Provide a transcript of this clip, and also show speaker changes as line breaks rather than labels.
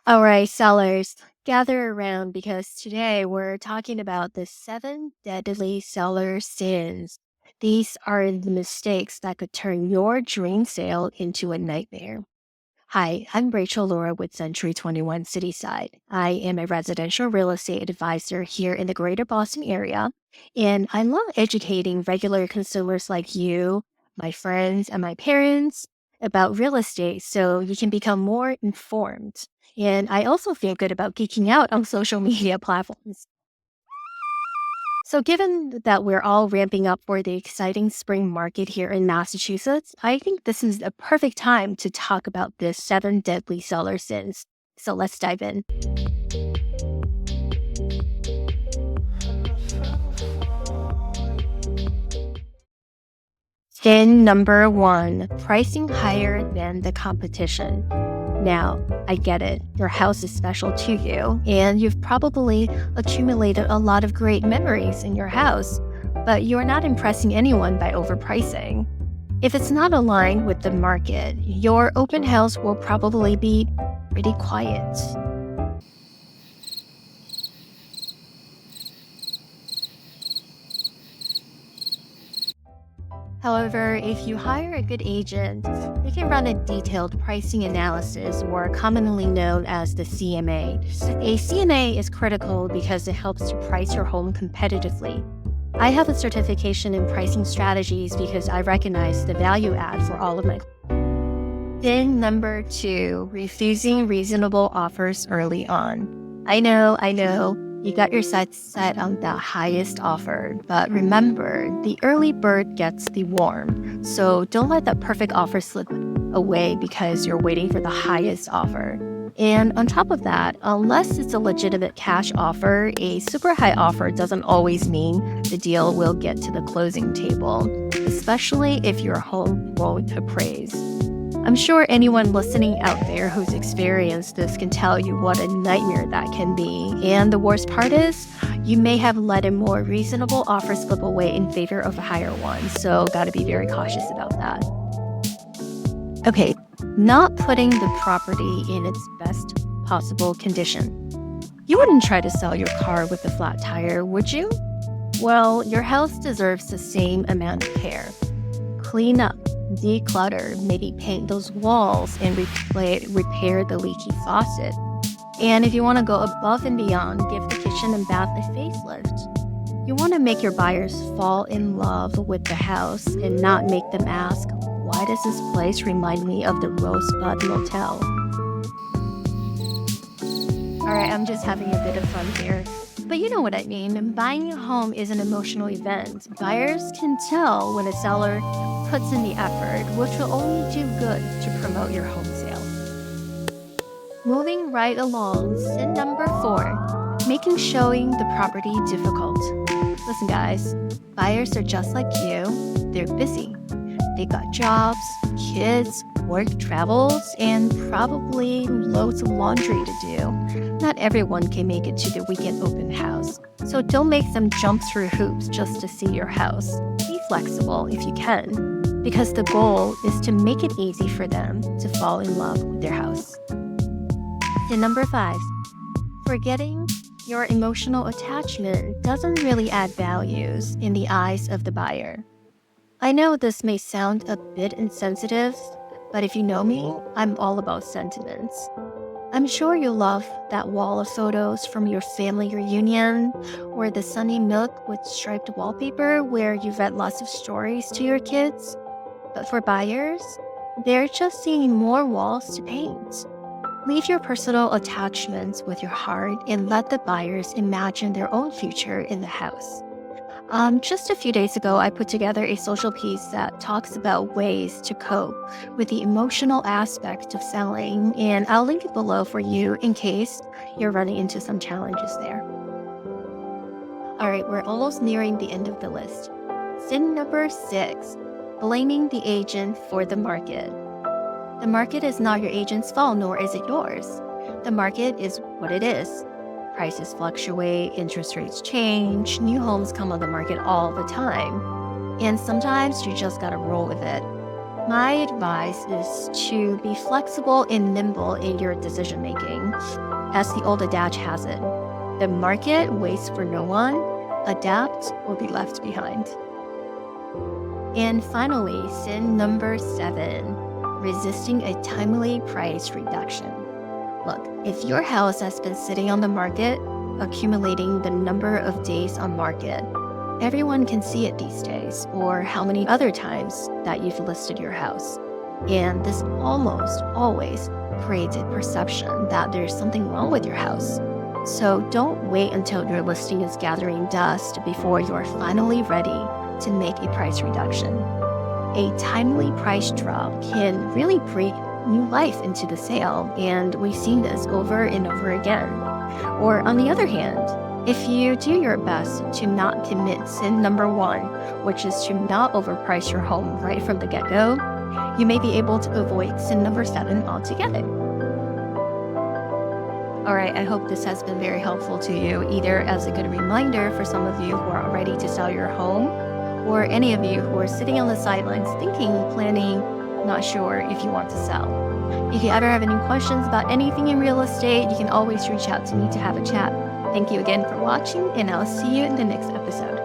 All right, sellers, gather around because today we're talking about the seven deadly seller sins. These are the mistakes that could turn your dream sale into a nightmare. Hi, I'm Rachel Laura with Century 21 Cityside. I am a residential real estate advisor here in the greater Boston area, and I love educating regular consumers like you, my friends, and my parents about real estate so you can become more informed. And I also feel good about geeking out on social media platforms. So, given that we're all ramping up for the exciting spring market here in Massachusetts, I think this is a perfect time to talk about the seven deadly seller sins. So, let's dive in. Sin number one, pricing higher than the competition. Now, I get it. Your house is special to you, and you've probably accumulated a lot of great memories in your house, but you're not impressing anyone by overpricing. If it's not aligned with the market, your open house will probably be pretty quiet. However, if you hire a good agent, they can run a detailed pricing analysis, or commonly known as the CMA. A CMA is critical because it helps to price your home competitively. I have a certification in pricing strategies because I recognize the value add for all of my. Then number two, refusing reasonable offers early on. I know, you got your sights set on the highest offer, but remember, the early bird gets the worm. So don't let that perfect offer slip away because you're waiting for the highest offer. And on top of that, unless it's a legitimate cash offer, a super high offer doesn't always mean the deal will get to the closing table, especially if your home won't appraise. I'm sure anyone listening out there who's experienced this can tell you what a nightmare that can be. And the worst part is, you may have let a more reasonable offer slip away in favor of a higher one. So, gotta be very cautious about that. Okay, not putting the property in its best possible condition. You wouldn't try to sell your car with a flat tire, would you? Well, your house deserves the same amount of care. Clean up, declutter, maybe paint those walls and repair the leaky faucet. And if you want to go above and beyond, give the kitchen and bath a facelift. You want to make your buyers fall in love with the house and not make them ask, why does this place remind me of the Rosebud Motel? All right, I'm just having a bit of fun here. But you know what I mean. Buying a home is an emotional event. Buyers can tell when a seller puts in the effort, which will only do good to promote your home sale. Moving right along, sin number four, making showing the property difficult. Listen, guys, buyers are just like you. They're busy. They got jobs, kids, work travels, and probably loads of laundry to do. Not everyone can make it to the weekend open house, so don't make them jump through hoops just to see your house. Be flexible if you can, because the goal is to make it easy for them to fall in love with their house. And number five, forgetting your emotional attachment doesn't really add values in the eyes of the buyer. I know this may sound a bit insensitive, but if you know me, I'm all about sentiments. I'm sure you love that wall of photos from your family reunion, or the sunny nook with striped wallpaper where you read lots of stories to your kids. But for buyers, they're just seeing more walls to paint. Leave your personal attachments with your heart and let the buyers imagine their own future in the house. Just a few days ago, I put together a social piece that talks about ways to cope with the emotional aspect of selling, and I'll link it below for you in case you're running into some challenges there. All right, we're almost nearing the end of the list. Sin number six, blaming the agent for the market. The market is not your agent's fault, nor is it yours. The market is what it is. Prices fluctuate, interest rates change, new homes come on the market all the time. And sometimes you just gotta roll with it. My advice is to be flexible and nimble in your decision making. As the old adage has it, the market waits for no one, adapt or be left behind. And finally, sin number 7, resisting a timely price reduction. Look, if your house has been sitting on the market, accumulating the number of days on market, everyone can see it these days, or how many other times that you've listed your house. And this almost always creates a perception that there's something wrong with your house. So don't wait until your listing is gathering dust before you're finally ready to make a price reduction. A timely price drop can really breathe new life into the sale, and we've seen this over and over again. Or on the other hand, if you do your best to not commit sin number 1, which is to not overprice your home right from the get-go, you may be able to avoid sin number 7 altogether. All right, I hope this has been very helpful to you, either as a good reminder for some of you who are ready to sell your home, or any of you who are sitting on the sidelines thinking, planning, not sure if you want to sell. If you ever have any questions about anything in real estate, you can always reach out to me to have a chat. Thank you again for watching, and I'll see you in the next episode.